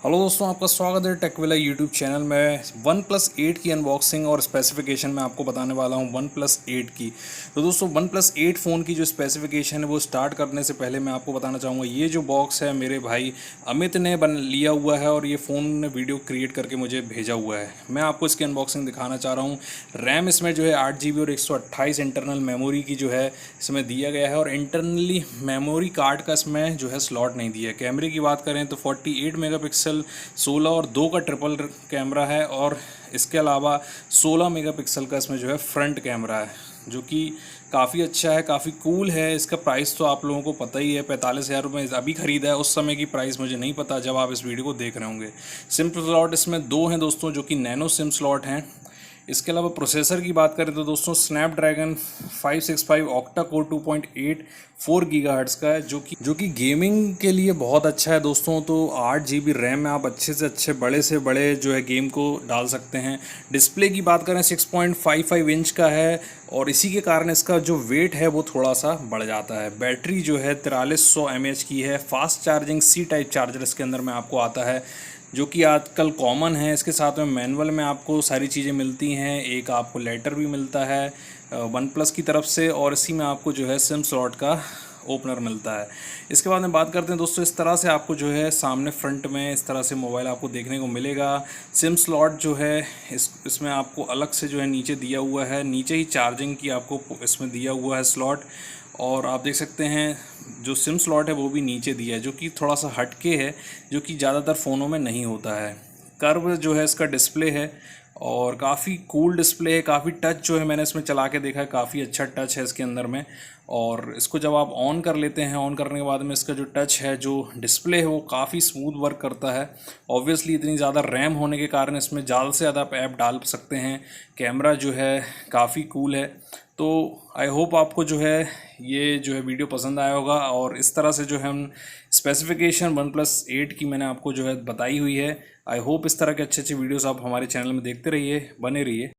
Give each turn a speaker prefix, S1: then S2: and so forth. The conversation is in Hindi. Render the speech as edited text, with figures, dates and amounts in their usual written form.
S1: हेलो दोस्तों, आपका स्वागत है टेकविला यूट्यूब चैनल में। वन प्लस 8 की अनबॉक्सिंग और स्पेसिफिकेशन मैं आपको बताने वाला हूं। वन प्लस 8 की तो दोस्तों वन प्लस 8 फ़ोन की जो स्पेसिफिकेशन है वो स्टार्ट करने से पहले मैं आपको बताना चाहूँगा, ये जो बॉक्स है मेरे भाई अमित ने बन लिया हुआ है और ये फ़ोन ने वीडियो क्रिएट करके मुझे भेजा हुआ है। मैं आपको इसकी अनबॉक्सिंग दिखाना चाह रहा हूँ। रैम इसमें जो है 8 GB और 128 इंटरनल मेमोरी की जो है इसमें दिया गया है, और इंटरनली मेमोरी कार्ड का इसमें जो है स्लॉट नहीं दिया है। कैमरे की बात करें तो 48 मेगापिक्सल 16 और 2 का ट्रिपल कैमरा है, और इसके अलावा 16 मेगापिक्सल का इसमें जो है फ्रंट कैमरा है, जो कि काफ़ी अच्छा है, काफ़ी कूल है। इसका प्राइस तो आप लोगों को पता ही है, 45,000 रुपये अभी ख़रीदा है। उस समय की प्राइस मुझे नहीं पता जब आप इस वीडियो को देख रहे होंगे। सिम स्लॉट इसमें 2 हैं दोस्तों, जो कि नैनो सिम स्लॉट हैं। इसके अलावा प्रोसेसर की बात करें तो दोस्तों स्नैपड्रैगन 565 ऑक्टा-कोर 2.8 4 गीगाहर्ट्ज़ का है, जो कि गेमिंग के लिए बहुत अच्छा है दोस्तों। तो 8 GB रैम में आप अच्छे से अच्छे बड़े से बड़े जो है गेम को डाल सकते हैं। डिस्प्ले की बात करें 6.55 इंच का है, और इसी के कारण इसका जो वेट है वो थोड़ा सा बढ़ जाता है। बैटरी जो है 4300 mAh की है। Fast charging C type charger इसके अंदर में आपको आता है, जो कि आजकल कॉमन है। इसके साथ में मैनुअल में आपको सारी चीज़ें मिलती हैं, एक आपको लेटर भी मिलता है वन प्लस की तरफ से, और इसी में आपको जो है सिम स्लॉट का ओपनर मिलता है। इसके बाद में बात करते हैं दोस्तों, इस तरह से आपको जो है सामने फ्रंट में इस तरह से मोबाइल आपको देखने को मिलेगा। सिम स्लॉट जो है इसमें आपको अलग से जो है नीचे दिया हुआ है, नीचे ही चार्जिंग की आपको इसमें दिया हुआ है स्लॉट। और आप देख सकते हैं जो सिम स्लॉट है वो भी नीचे दिया है, जो कि थोड़ा सा हटके है, जो कि ज़्यादातर फ़ोनों में नहीं होता है। कर्व जो है इसका डिस्प्ले है, और काफ़ी कूल डिस्प्ले है। काफ़ी टच जो है मैंने इसमें चला के देखा है, काफ़ी अच्छा टच है इसके अंदर में। और इसको जब आप ऑन कर लेते हैं, ऑन करने के बाद में इसका जो टच है, जो डिस्प्ले है, वो काफ़ी स्मूथ वर्क करता है। ऑब्वियसली इतनी ज़्यादा रैम होने के कारण इसमें ज़्यादा से ज़्यादा आप ऐप डाल सकते हैं। कैमरा जो है काफ़ी कूल है। तो आई होप आपको जो है ये जो है वीडियो पसंद आया होगा, और इस तरह से जो है हम स्पेसिफिकेशन वन प्लस 8 की मैंने आपको जो है बताई हुई है। आई होप इस तरह के अच्छे अच्छे वीडियोस आप हमारे चैनल में देखते रहिए, बने रहिए।